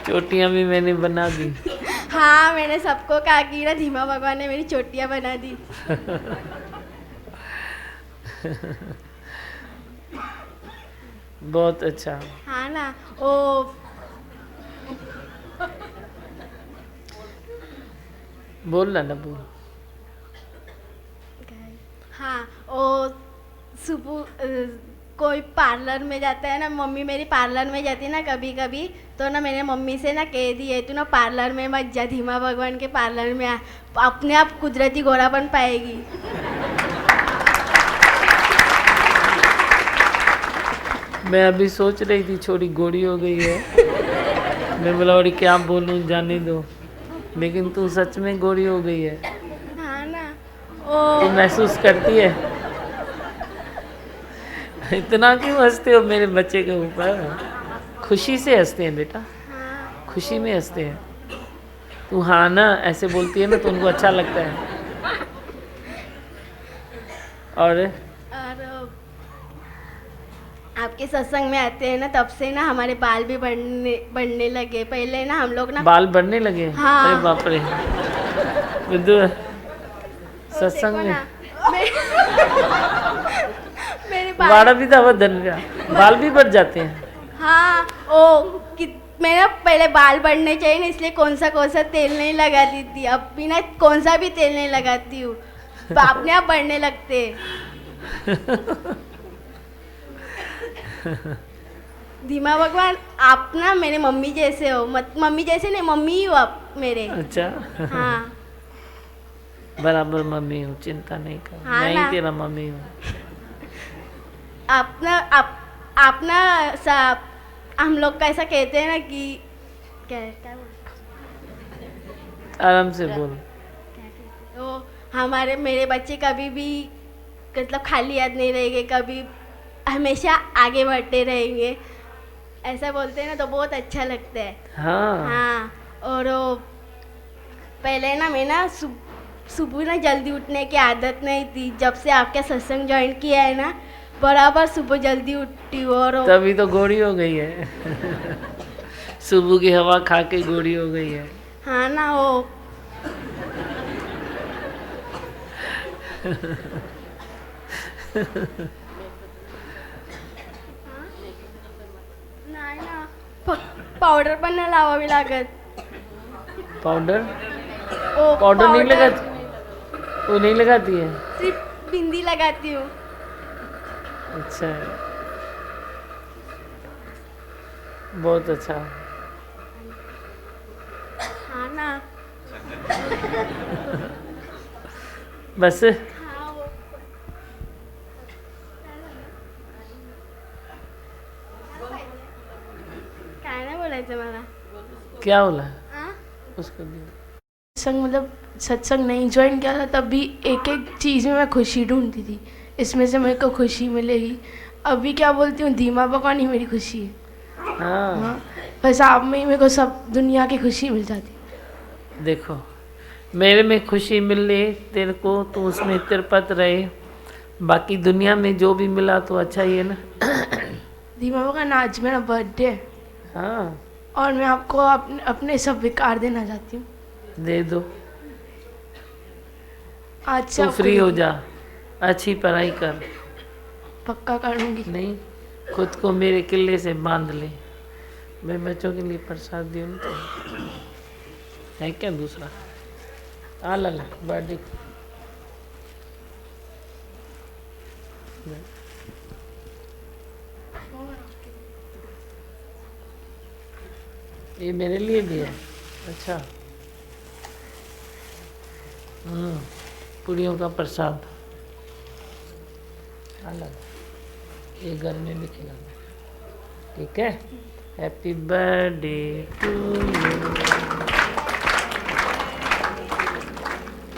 चोटियाँ भी मैंने बना दी। हाँ, मैंने सबको कहा कि ना धीमा भगवान ने मेरी चोटियाँ बना दी। बहुत अच्छा। हाँ ना, ओ बोलना ना बोल। हाँ, ओ सुबह कोई पार्लर में जाता है ना, मम्मी मेरी पार्लर में जाती है ना कभी कभी, तो ना मैंने मम्मी से ना कह दी है तू ना पार्लर में मत जा, धीमा भगवान के पार्लर में आ, अपने आप कुदरती गोरा बन पाएगी। मैं अभी सोच रही थी छोरी गोरी हो गई है, मैं बोला और क्या बोलूं, जाने दो, लेकिन तू सच में गोरी हो गई है। हाँ ना, तू महसूस करती है? इतना क्यों हंसते हो मेरे बच्चे के ऊपर? खुशी से हंसते हैं बेटा, खुशी में हंसते हैं। तू हाँ ना ऐसे बोलती है ना तो उनको अच्छा लगता है। और आपके सत्संग में आते हैं ना तब से ना हमारे बाल भी बढ़ने लगे। पहले ना हम लोग ना बाल बढ़ने लगे। हाँ। अरे बाप रे बुद्धू, सत्संग में मेरे बाड़ा भी था बदन का, बाल भी बढ़ जाते हैं। हाँ, ओ मैं ना पहले बाल बढ़ने चाहिए ना, इसलिए कौन सा तेल नहीं लगाती थी। अब भी ना कौन सा भी तेल नहीं लगाती हूँ, अपने आप बढ़ने लगते। धीमा भगवान आप ना मेरे मम्मी जैसे हो, मम्मी जैसे नहीं, मम्मी ही हो आप मेरे। अच्छा। हाँ बराबर मम्मी हूँ, चिंता नहीं कर। हाँ मैं ना। ही तेरा मम्मी हूँ। आप ना हम लोग का ऐसा कहते हैं ना कि क्या रहता है, आराम से बोल। तो हमारे मेरे बच्चे कभी भी मतलब खाली याद नहीं रहेंगे, कभी हमेशा आगे बढ़ते रहेंगे, ऐसा बोलते हैं ना, तो बहुत अच्छा लगता है। हाँ। हाँ, और पहले ना मैं ना सुबह ना जल्दी उठने की आदत नहीं थी। जब से आपके सत्संग ज्वाइन किया है ना, बराबर सुबह जल्दी उठती हूँ। और तभी तो गोरी हो गई है। सुबह की हवा खा के गोरी हो गई है। हाँ ना, वो नाही ना, पाउडर पण नाही लावावी लागत। पाउडर? ओ पाउडर नहीं लगाती? वो नहीं लगाती है? सिर्फ बिंदी लगाती हूँ। अच्छा है, बहुत अच्छा। हाँ ना, बस क्या बोला उसको दिया सत्संग मतलब सत्संग नहीं ज्वाइन किया था तब भी एक एक चीज़ में मैं खुशी ढूंढती थी, इसमें से मेरे को खुशी मिलेगी। अभी क्या बोलती हूँ, धीमा भगवान ही मेरी खुशी है। हाँ, बस आप में ही मेरे को सब दुनिया की खुशी मिल जाती। देखो मेरे में खुशी मिल रही तेरे को, तो उसमें तिरपत रहे, बाकी दुनिया में जो भी मिला तो अच्छा ही है ना। धीमा भगवान आज मेरा बर्थडे है। हाँ, और मैं आपको अपने सब विकार देना चाहती हूँ। दे दो। आज से तू फ्री हो जा, अच्छी पढ़ाई कर। पक्का करूँगी। नहीं, खुद को मेरे किले से बांध ले। मैं बच्चों के लिए प्रसाद दूँ तो है क्या दूसरा? आ ला बर्थडे ये मेरे लिए भी है। अच्छा, पूड़ियों का प्रसाद अलग, ये घर में भी खिलाना, ठीक है? Happy birthday to you.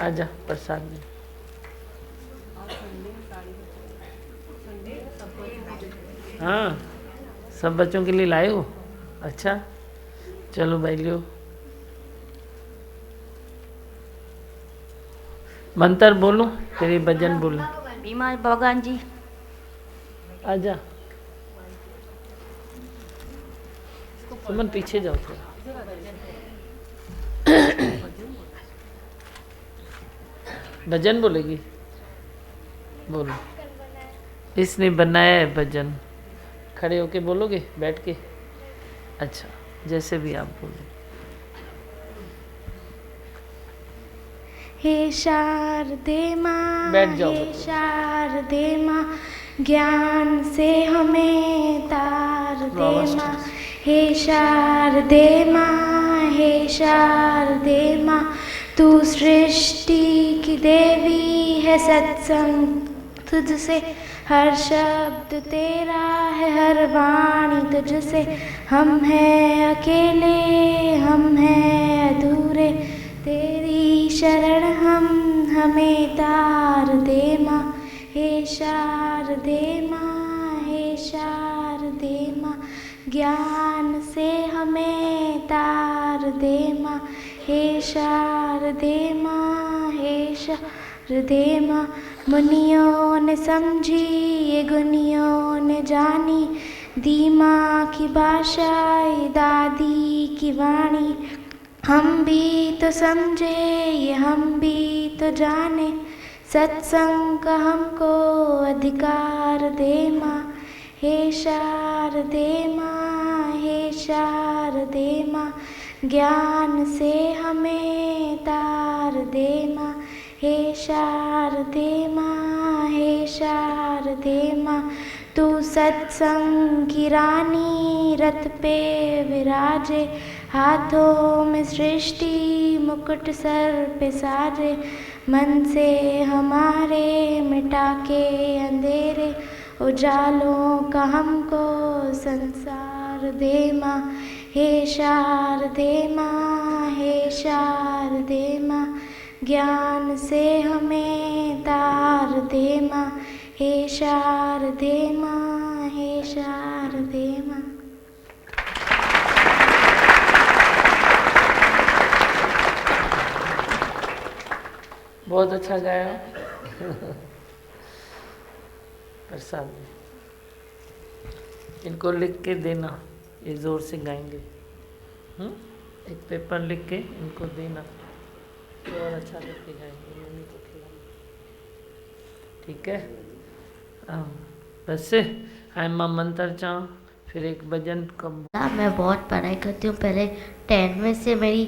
आजा प्रसाद में। हाँ, सब बच्चों के लिए लाए हो? अच्छा, चलो भाई लियो। मंत्र बोलो, तेरे भजन बोलो। भीमा भगवान जी आजा, सुमन पीछे जाओ थोड़ा। भजन बोलेगी? बोलो। इसने बनाया है भजन। खड़े होके बोलोगे, बैठ के? अच्छा, जैसे भी आप बोलो। हे शारदे माँ, बैठ जाओ हे शारदे माँ, ज्ञान से हमें तार दे माँ। हे शारदे माँ, हे शारदे माँ, तू सृष्टि की देवी है। सत्संग तुझसे, हर शब्द तेरा है, हर वाणी तुझसे। हम हैं अकेले, हम हैं अधूरे, तेरी शरण हम, हमें तार दे माँ। हे शारदे माँ, हे शारदे माँ, ज्ञान से हमें तार दे माँ। हे शारदे माँ, हे शारदे माँ, मुनियों ने समझी, ये गुनियों ने जानी, धीमा की भाषा, ये दादी की वाणी। हम भी तो समझे, ये हम भी तो जाने, सत्संग का हमको अधिकार दे माँ। हे शारदे माँ, हे शारदे माँ, ज्ञान से हमें तार दे माँ। हे शारदे माँ, हे शारदे माँ, तू सत्संग की रानी, रथ पे विराजे, हाथों में सृष्टि, मुकुट सर पे साजे। मन से हमारे मिटा के अंधेरे, उजालों का हमको संसार दे माँ। हे शारदे माँ, हे शारदे माँ, ज्ञान से हमें तार दे माँ। हे शारदे माँ, हे शारदे माँ। बहुत अच्छा गाया। प्रसाद इनको लिख के देना, ये जोर से गाएंगे। एक पेपर लिख के इनको देना, तो और अच्छा करके गाएंगे, मम्मी को खिलाना, ठीक है? वैसे माँ मंत्र चाह, फिर एक भजन कब? मैं बहुत पढ़ाई करती हूँ। पहले 10 में से मेरी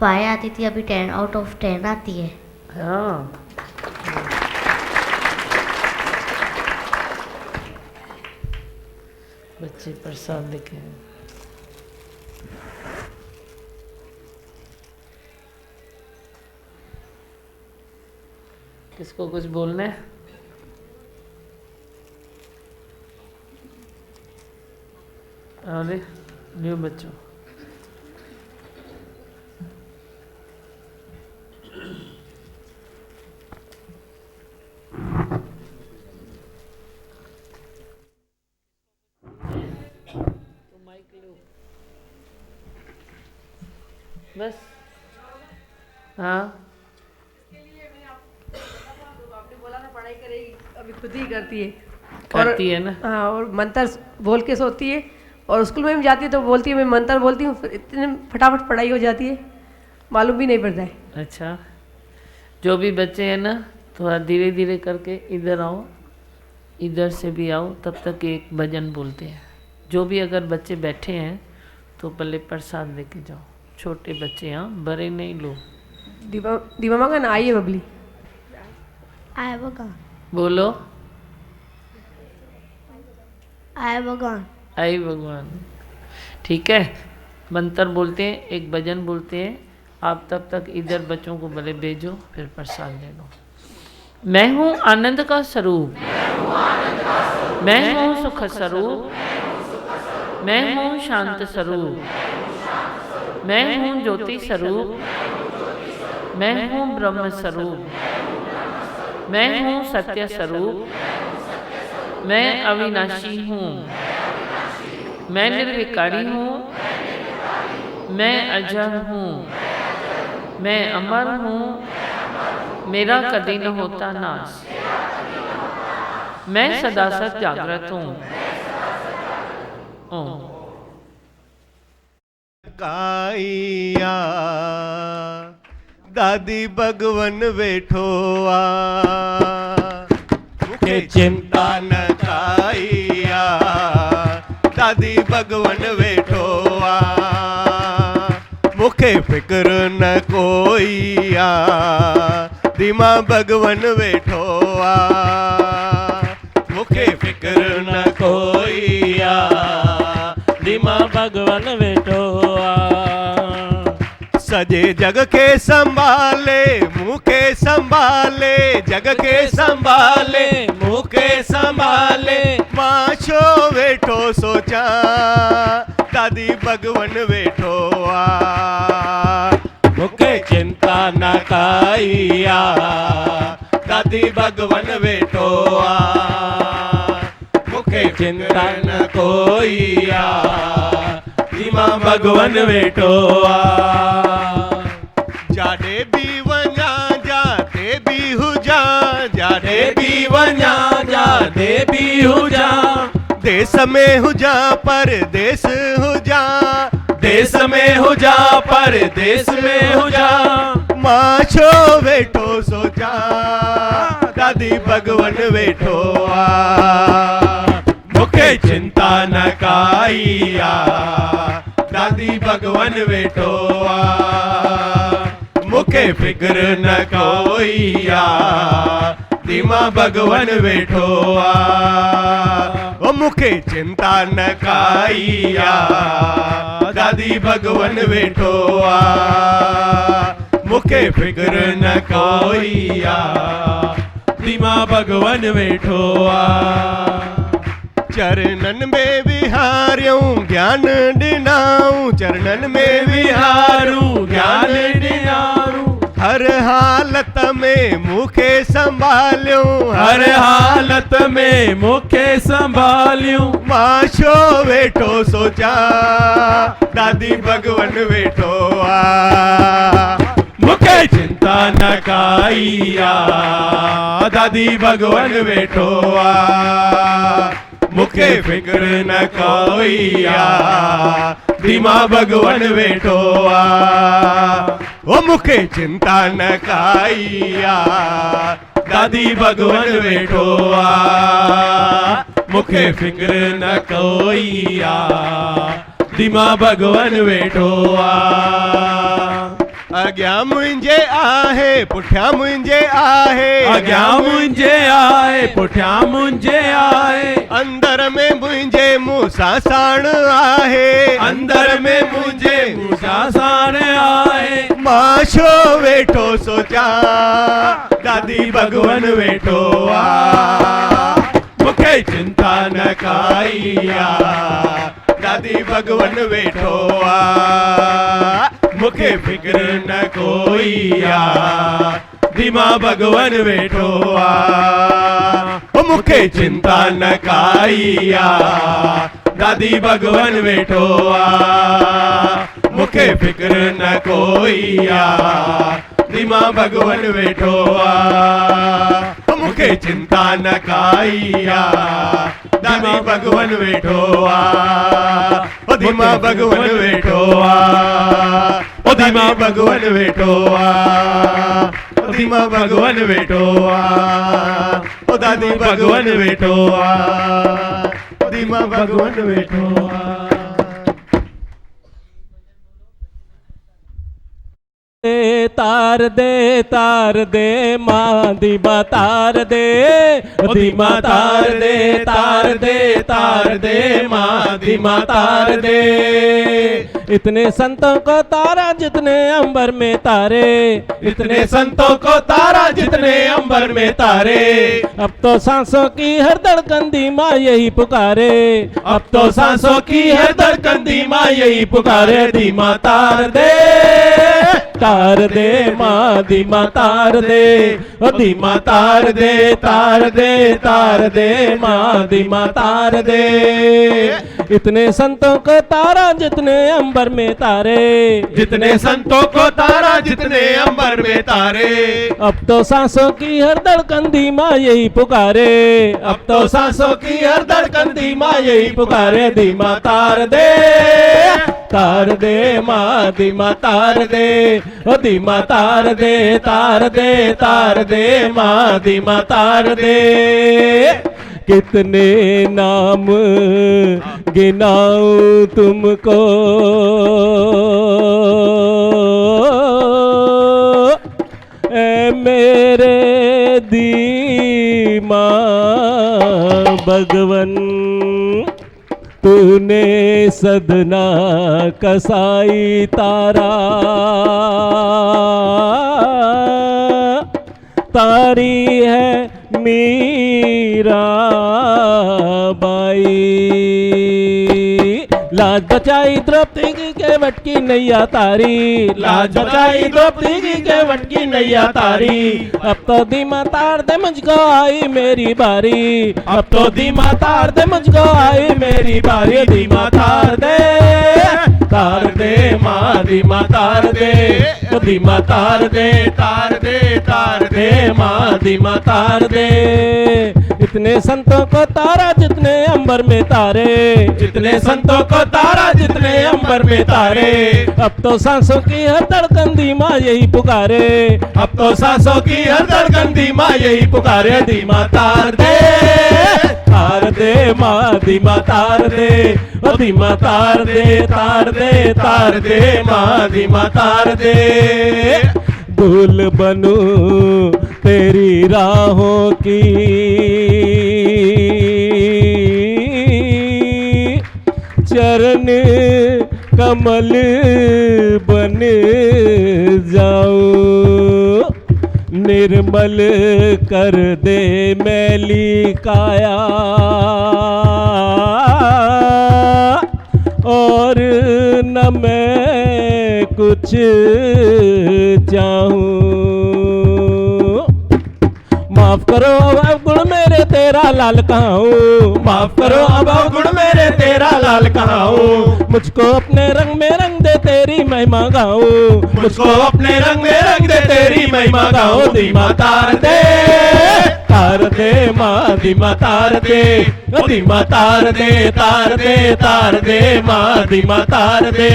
5 आती थी, अभी 10 आउट ऑफ 10 आती है। हाँ, बच्चे प्रसाद लिखे हैं। किसको कुछ बोलना है? अरे न्यू बच्चों, हाँ पढ़ाई करेगी, अभी खुद ही करती है। करती है ना। हाँ, और मंत्र बोल के सोती है, और स्कूल में भी जाती है तो बोलती है मैं मंत्र बोलती हूँ, फिर इतने फटाफट पढ़ाई हो जाती है, मालूम भी नहीं पड़ता है। अच्छा, जो भी बच्चे हैं ना, थोड़ा धीरे धीरे करके इधर आओ, इधर से भी आओ, तब तक एक भजन बोलते हैं। जो भी अगर बच्चे बैठे हैं तो पहले प्रसाद लेके जाओ, छोटे बच्चे, हाँ बड़े नहीं लो। दीमा मगन आइए बबली, आए भगवान, बोलो आए भगवान, आई भगवान। ठीक है, मंत्र बोलते हैं, एक भजन बोलते हैं, आप तब तक इधर बच्चों को भले भेजो, फिर प्रसाद ले लो। मैं हूँ आनंद का स्वरूप, मैं हूँ सुख स्वरूप, मैं हूँ शांत स्वरूप, मैं हूँ ज्योति स्वरूप, मैं हूँ ब्रह्म स्वरूप, मैं हूँ सत्य स्वरूप, मैं अविनाशी हूँ, मैं निर्विकारी हूँ, मैं अजर हूँ, मैं अमर हूँ, मेरा कभी न होता नाश, मैं सदा सत जागृत हूँ। काइया दादी भगवन वेठोआ, मुखे चिंता न काइया दादी भगवन वेठोआ, मुखे फिक्र न कोईया दिमा भगवन वेठोआ, मुखे फिक्र न कोईया दिमा भगवन वेठोआ। सजे जग के संभाले मुखे संभाले, जग के संभाले मुखे संभाले, माशो वेठो सोचा दादी भगवन वेठोआ, मुखे चिंता न काइया दादी भगवन वेठोआ, मुखे चिंता न कोईया दिमा भगवन वेठोआ। जाडे भी वञा जाते भी हुजा, जाडे भी वञा जाते भी हुजा, देश में हुजा परदेस हुजा, देश में हुजा परदेस में हुजा, माशो वेठो सोचा दादी भगवन वेठोआ, मुखे चिंता न काइया दादी भगवन वेठोआ, मुखे फिक्र न कोईया दिमा भगवन वेठोआ, ओ मुखे चिंता न काइया दादी भगवन वेठोआ, मुखे फिक्र न कोईया दिमा भगवन वेठोआ। चरणन में विहारूं ज्ञान दिनाऊं, चरणन में विहारूं ज्ञान दिनाऊं, हर हालत में मुखे संभालूं, हर हालत में मुखे संभालूं, माशो वेठो सोचा दादी भगवन वेठोआ, मुखे चिंता न काइया दादी भगवन वेठोआ, मुखे फिक्र न कोईया दिमा भगवन वेठोआ, ओ मुखे चिंता न काइया दादी भगवन वेठोआ, मुखे फिक्र न कोईया दिमा भगवन वेठोआ। अॻियां मुंहिंजे आहे पुठियां मुंहिंजे आहे, अॻियां मुंहिंजे आहे पुठियां मुंहिंजे आहे, अंदर में मुंहिंजे मूंसां साण आहे, अंदर में मुंहिंजे मूंसां साण आहे, माशो वेठो सोचा दादी भगवन वेठोआ, मुखे चिंता न काइया दादी भगवन वेठोआ, मुखे फिक्र न कोईया दिमा भगवन वेठोआ, ओ मुखे चिंता न काइया दादी भगवन वेठोआ, मुखे फिक्र न कोईया धीमा भगवन वेठो आ मूंखे चिंता न काई आ धीमा भगवन वेठो आ ओ धीमा भगवन वेठो आ ओ धीमा भगवन वेठो आ ओ धीमा भगवन वेठो आ ओ दादी भगवन वेठो आ ओ धीमा भगवन वेठो आ तार दे मां धीमा तार दे धीमा तार दे मां धीमा तार दे। इतने संतों को तारा जितने अंबर में तारे इतने संतों को तारा जितने अंबर में तारे। अब तो सांसों की हर धड़कन धीमा यही पुकारे अब तो सांसों की हर धड़कन धीमा यही पुकारे। धीमा तार दे मां धीमा तार दे ओ धीमा तार दे मां धीमा तार दे। इतने संतों को तारा जितने अंबर में तारे जितने संतों को तारा जितने अंबर में तारे। अब तो सांसों की हर धड़कन धीमा यही पुकारे अब तो सांसों की हर धड़कन धीमा यही पुकारे। धीमा तार दे मां धीमा तार दे ओ धीमा तार दे मां धीमा तार दे। कितने नाम गिनाऊं तुमको ए मेरे धीमा भगवन तूने सदना कसाई तारा तारी है मीरा बाई। लाज बचाई द्रौपदी की केवट की नैया तारी लाज बचाई द्रौपदी की केवट की नैया तारी। अब तो धीमा तार दे मुझको आई मेरी बारी अब तो धीमा तार दे मुझको आई मेरी बारी। धीमा तार दे मां धीमा तार दे ओ धीमा तार दे मां धीमा तार दे। इतने संतों को तारा जितने अंबर में तारे जितने संतों को तारा जितने अंबर में तारे। अब तो सांसों की हर धड़कन धीमा यही पुकारे अब तो सांसों की हर धड़कन धीमा यही पुकारे। धीमा तार दे मां धीमा तार दे ओ धीमा तार दे मां धीमा तार दे। धूल बनूं तेरी राहों की चरण कमल बन जाऊं निर्मल कर दे मैली काया और न मैं कुछ चाहूं। माफ करो अब गुण मेरे तेरा लाल कहाँ हूँ माफ करो अब गुण मेरे तेरा लाल कहाँ हूँ। मुझको अपने रंग में रंग दे तेरी महिमा गाऊं मुझको अपने रंग में रंग दे तेरी महिमा गाऊं। धीमा तार दे मां धीमा तार दे ओ धीमा तार दे मां धीमा तार दे।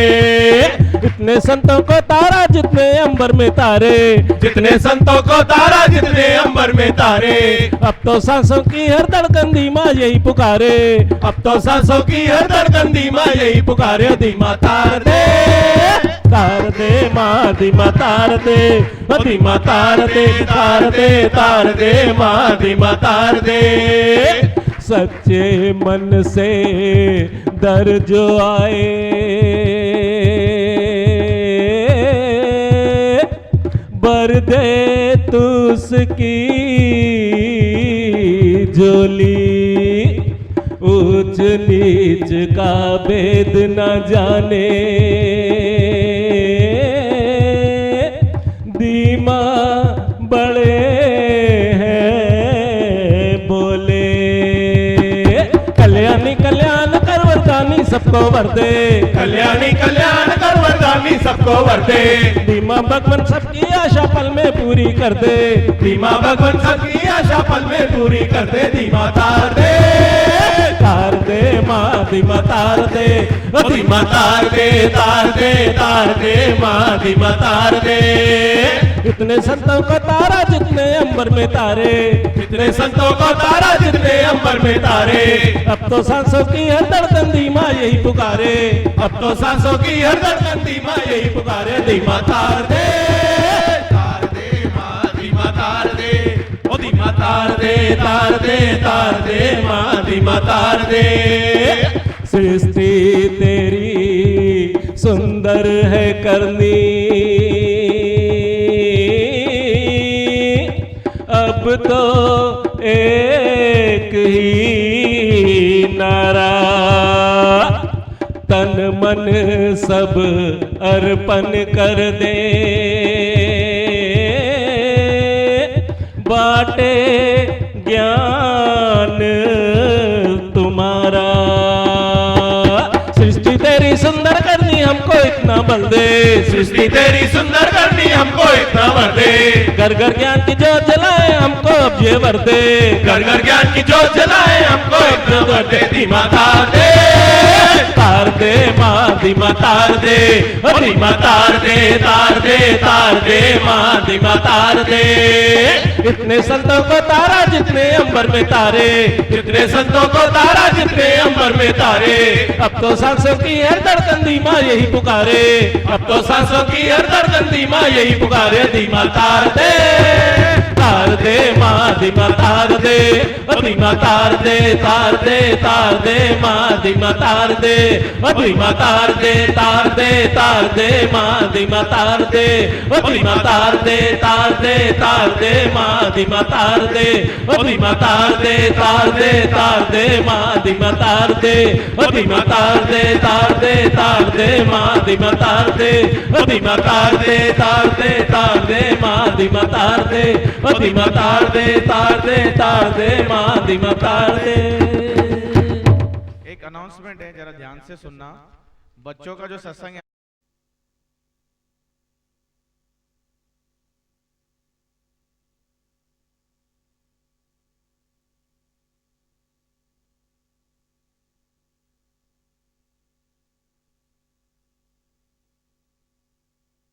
इतने संतों को तारा जितने अंबर में तारे जितने संतों को तारा जितने अंबर में तारे। अब तो सांसों की हर धड़कन धीमा यही पुकारे अब तो सांसों की हर धड़कन धीमा यही पुकारे। धीमा तार दे मां धीमा तार दे ओ धीमा तार दे मां धीमा तार दे। सच्चे मन से दर जो आए भर दे तू उसकी झोली ऊंच नीच का भेद न जाने धीमा बड़े हैं बोले। कल्याणी कल्याण कर वरदानी सब सबको वर दे, कल्याणी कल्याण कर वरदानी सबको वर दे, धीमा भगवान सबकी आशा पल में पूरी कर दे, धीमा भगवान सबकी आशा पल में पूरी कर दे, धीमा तार दे माँ धीमा तार दे, धीमा तार दे तार दे तार दे माँ धीमा तार दे। इतने संतों का तारा जितने अंबर में तारे, इतने संतों को तारा जितने अंबर में तारे, अब तो सांसों की हर धड़कन धीमा यही पुकारे, अब तो सांसों की हर धड़कन धीमा यही पुकारे, धीमा तार दे माँ धीमा तार दे, ओ धीमा तार दे तार दे तार दे माँ धीमा तार दे। सृष्टि तेरी सुंदर है करनी, अब तो एक ही नारा, तन मन सब अर्पण कर दे, बाटे ज्ञान तुम्हारा। सृष्टि तेरी सुंदर करनी हमको इतना बल दे, सृष्टि तेरी सुंदर करनी हमको इतना वर दे, घर घर ज्ञान की जोत जलाए हमको अब ये वर दे, घर घर ज्ञान की जोत जलाए हमको इतना वर दे, धीमा तार दे माँ धीमा तार दे, धीमा तार दे तार दे तार दे माँ धीमा तार दे। इतने संतों को तारा जितने अंबर में तारे, इतने संतों को तारा जितने अंबर में तारे, अब तो सांसों की हर धड़कन धीमा यही पुकारे, अब तो सांसों की हर धड़कन धीमा यही पुकारे, धीमा तार दे माँ धीमा तार दे, धीमा तार दे तार दे तार दे माँ धीमा तार दे, धीमा तार दे तार दे तार दे माँ धीमा तार दे, धीमा तार दे तार दे तार दे माँ धीमा तार दे, धीमा तार दे तार दे तार दे माँ धीमा तार दे, धीमा तार दे तार दे तार दे माँ धीमा तार दे, धीमा तार दे तार दे तार दे माँ धीमा तार दे, धीमा तार दे तार दे तार दे माँ धीमा तार दे। एक अनाउंसमेंट है, जरा ध्यान से सुनना। बच्चों का जो सत्संग